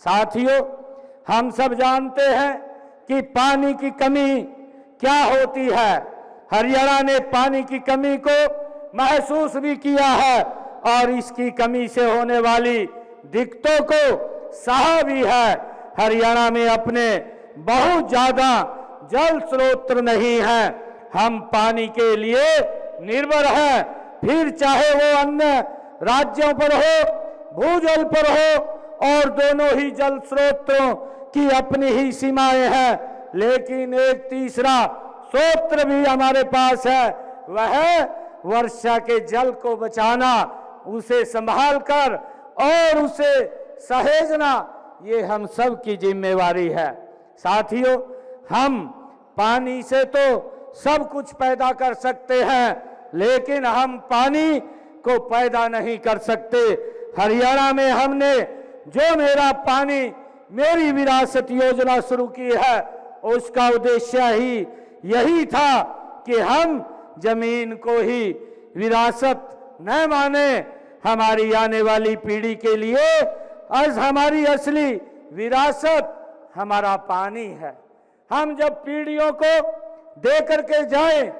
साथियों, हम सब जानते हैं कि पानी की कमी क्या होती है। हरियाणा ने पानी की कमी को महसूस भी किया है और इसकी कमी से होने वाली दिक्कतों को सहा भी है। हरियाणा में अपने बहुत ज्यादा जल स्रोत नहीं है, हम पानी के लिए निर्भर हैं, फिर चाहे वो अन्य राज्यों पर हो, भूजल पर हो, और दोनों ही जल स्रोतों की अपनी ही सीमाएं हैं। लेकिन एक तीसरा स्रोत भी हमारे पास है, वह वर्षा के जल को बचाना, उसे संभाल कर और उसे सहेजना, ये हम सब की जिम्मेवारी है। साथियों, हम पानी से तो सब कुछ पैदा कर सकते हैं, लेकिन हम पानी को पैदा नहीं कर सकते। हरियाणा में हमने जो मेरा पानी मेरी विरासत योजना शुरू की है, उसका उद्देश्य ही यही था कि हम जमीन को ही विरासत न माने, हमारी आने वाली पीढ़ी के लिए आज हमारी असली विरासत हमारा पानी है। हम जब पीढ़ियों को दे करके जाएं,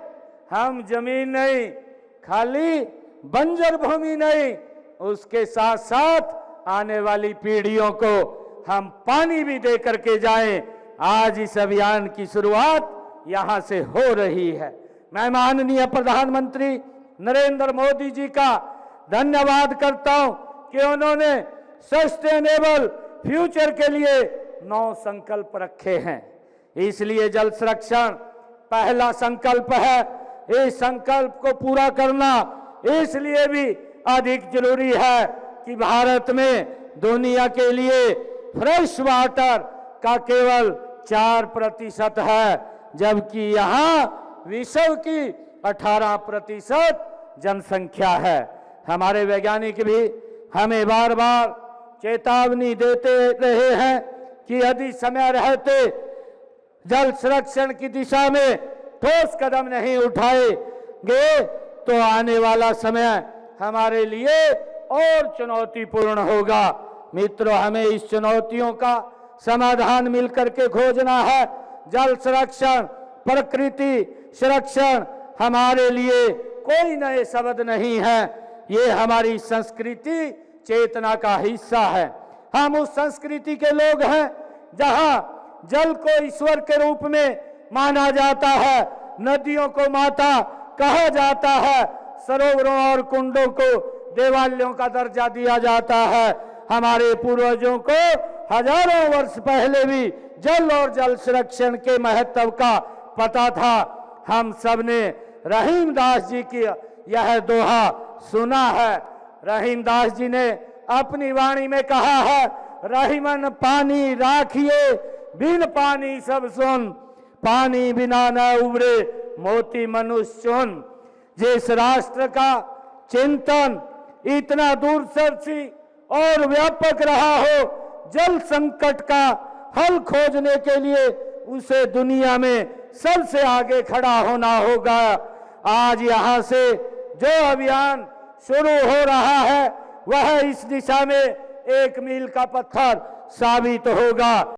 हम जमीन नहीं, खाली बंजर भूमि नहीं, उसके साथ साथ आने वाली पीढ़ियों को हम पानी भी दे करके जाएं। आज इस अभियान की शुरुआत यहां से हो रही है। मैं माननीय प्रधानमंत्री नरेंद्र मोदी जी का धन्यवाद करता हूं कि उन्होंने सस्टेनेबल फ्यूचर के लिए 9 संकल्प रखे हैं। इसलिए जल संरक्षण पहला संकल्प है। इस संकल्प को पूरा करना इसलिए भी अधिक जरूरी है कि भारत में दुनिया के लिए फ्रेश वाटर का केवल 4% है, जबकि यहाँ विश्व की 18% जनसंख्या है। हमारे वैज्ञानिक भी हमें बार बार चेतावनी देते रहे हैं कि यदि समय रहते जल संरक्षण की दिशा में ठोस कदम नहीं उठाएंगे तो आने वाला समय हमारे लिए और चुनौतीपूर्ण होगा। मित्रों, हमें इस चुनौतियों का समाधान मिलकर के खोजना है। जल संरक्षण, प्रकृति संरक्षण हमारे लिए कोई नए शब्द नहीं है, ये हमारी संस्कृति चेतना का हिस्सा है। हम उस संस्कृति के लोग हैं जहां जल को ईश्वर के रूप में माना जाता है, नदियों को माता कहा जाता है, सरोवरों और कुंडों को देवालयों का दर्जा दिया जाता है। हमारे पूर्वजों को हजारों वर्ष पहले भी जल और जल संरक्षण के महत्व का पता था। हम सब ने रहीमदास जी की यह दोहा सुना है। रहीमदास जी ने अपनी वाणी में कहा है, रहीमन पानी राखिए, बिन पानी सब सुन, पानी बिना न उबरे मोती मनुष्य चुन। जिस राष्ट्र का चिंतन इतना दूरदर्शी और व्यापक रहा हो, जल संकट का हल खोजने के लिए उसे दुनिया में सबसे आगे खड़ा होना होगा। आज यहाँ से जो अभियान शुरू हो रहा है वह इस दिशा में एक मील का पत्थर साबित होगा।